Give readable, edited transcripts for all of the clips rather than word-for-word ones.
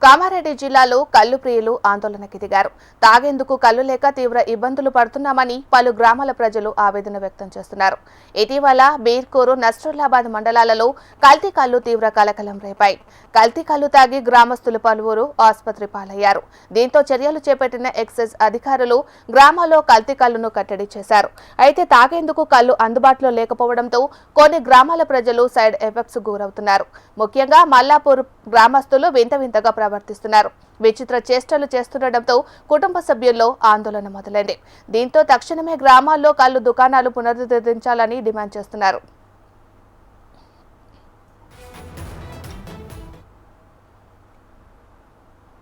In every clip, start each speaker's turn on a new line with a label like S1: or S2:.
S1: కామారెడ్డి జిల్లాలో కల్లు ప్రియులు ఆందోళనకి దిగారు. తాగేందుకు కల్లు లేక తీవ్ర ఇబ్బందులు పడుతున్నామని పలు గ్రామాల ప్రజలు ఆవేదన వ్యక్తం చేస్తున్నారు. ఇటీవల బీర్కూరు, నస్రుల్లాబాద్ మండలాలలో కల్తీ కల్లు తీవ్ర కలకలం రేపాయి. కల్తీ కల్లు తాగి గ్రామస్తులు పలువురు ఆసుపత్రి పాలయ్యారు. దీంతో చర్యలు చేపట్టిన ఎక్సైజ్ అధికారులు గ్రామాల్లో కల్తీ కల్లును కట్టడి చేశారు. అయితే తాగేందుకు కల్లు అందుబాటులో లేకపోవడంతో కొన్ని గ్రామాల ప్రజలు సైడ్ ఎఫెక్ట్స్ గురవుతున్నారు. ముఖ్యంగా మల్లాపూర్ గ్రామస్తులు వింతగా ప్రవర్తిస్తున్నారు. విచిత్ర చేష్టలు చేస్తుండటంతో కుటుంబ సభ్యుల్లో ఆందోళన మొదలైంది. దీంతో తక్షణమే గ్రామాల్లో కల్లు దుకాణాలు పునరుద్ధరించాలని డిమాండ్ చేస్తున్నారు.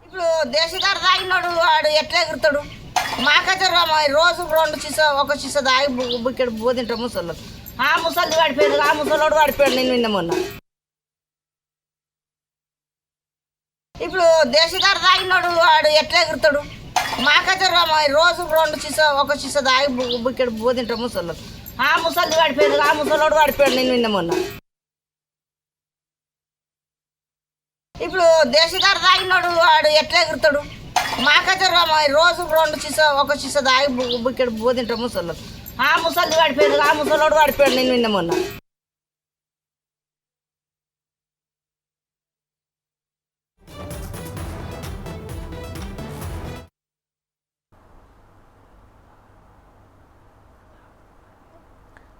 S2: ఇప్పుడు దేశదారు తాగినాడు వాడు ఎట్లా ఎగురుతాడు? మాకైతే రోజు ఒక చిస తాగి ఇక్కడ బోధింటాం ముసళ్ళు. ఆ ముసలి వాడిపోయాడు, ఆ ముసలోడు వాడిపోయాడు. నేను నిన్న మొన్న ఇప్పుడు దేశదారు తాగినాడు వాడు ఎట్లా ఎగురుతాడు? మాకైతే రోజు ఒక చిస తాగి ఇక్కడ బోధింటాం ముసళ్ళు. ఆ ముసలి వాడిపోయాడు, ఆ ముసలోడు వాడిపోయాడు. నేను నిన్న మొన్న ఇప్పుడు దేశదారు తాగినాడు వాడు ఎట్లా ఎగురుతాడు? మాకైతే రోజు ఒక చిస తాగి ఇక్కడ బోధింటాం ముసళ్ళు. ఆ ముసలి వాడిపోయాడు, ఆ ముసలోడు వాడిపోయాడు. నేను నిన్న మొన్న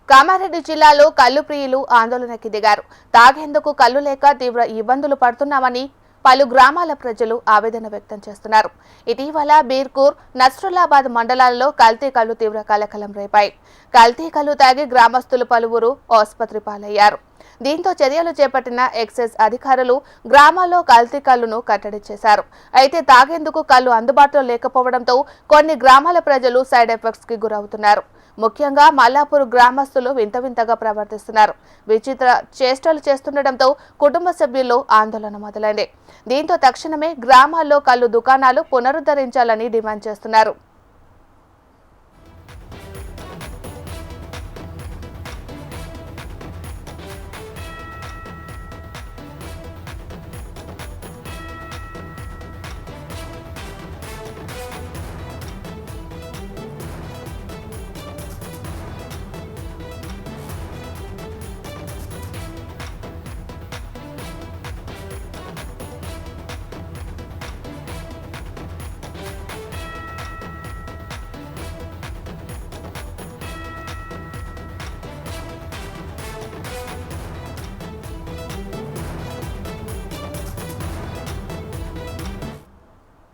S1: కామారెడ్డి జిల్లాలో కల్లు ప్రియులు ఆందోళనకి దిగారు. తాగేందుకు కల్లు లేక తీవ్ర ఇబ్బందులు పడుతున్నామని పలు గ్రామాల ప్రజలు ఆవేదన వ్యక్తం చేస్తున్నారు. ఇటీవల బీర్కూర్, నస్రుల్లాబాద్ మండలాల్లో కల్తీ కల్లు తీవ్ర కలకలం రేపాయి. కల్తీ కల్లు తాగి గ్రామస్తులు పలువురు ఆసుపత్రి పాలయ్యారు. దీంతో చర్యలు చేపట్టిన ఎక్సైజ్ అధికారులు గ్రామాల్లో కల్తీ కల్లును కట్టడి చేశారు. అయితే తాగేందుకు కల్లు అందుబాటులో లేకపోవడంతో కొన్ని గ్రామాల ప్రజలు సైడ్ ఎఫెక్ట్స్ కి గురవుతున్నారు. ముఖ్యంగా మల్లాపూర్ గ్రామస్తులు వింతగా ప్రవర్తిస్తున్నారు. విచిత్ర చేష్టలు చేస్తుండటంతో కుటుంబ సభ్యుల్లో ఆందోళన మొదలైంది. దీంతో తక్షణమే గ్రామాల్లో కల్లు దుకాణాలు పునరుద్ధరించాలని డిమాండ్ చేస్తున్నారు.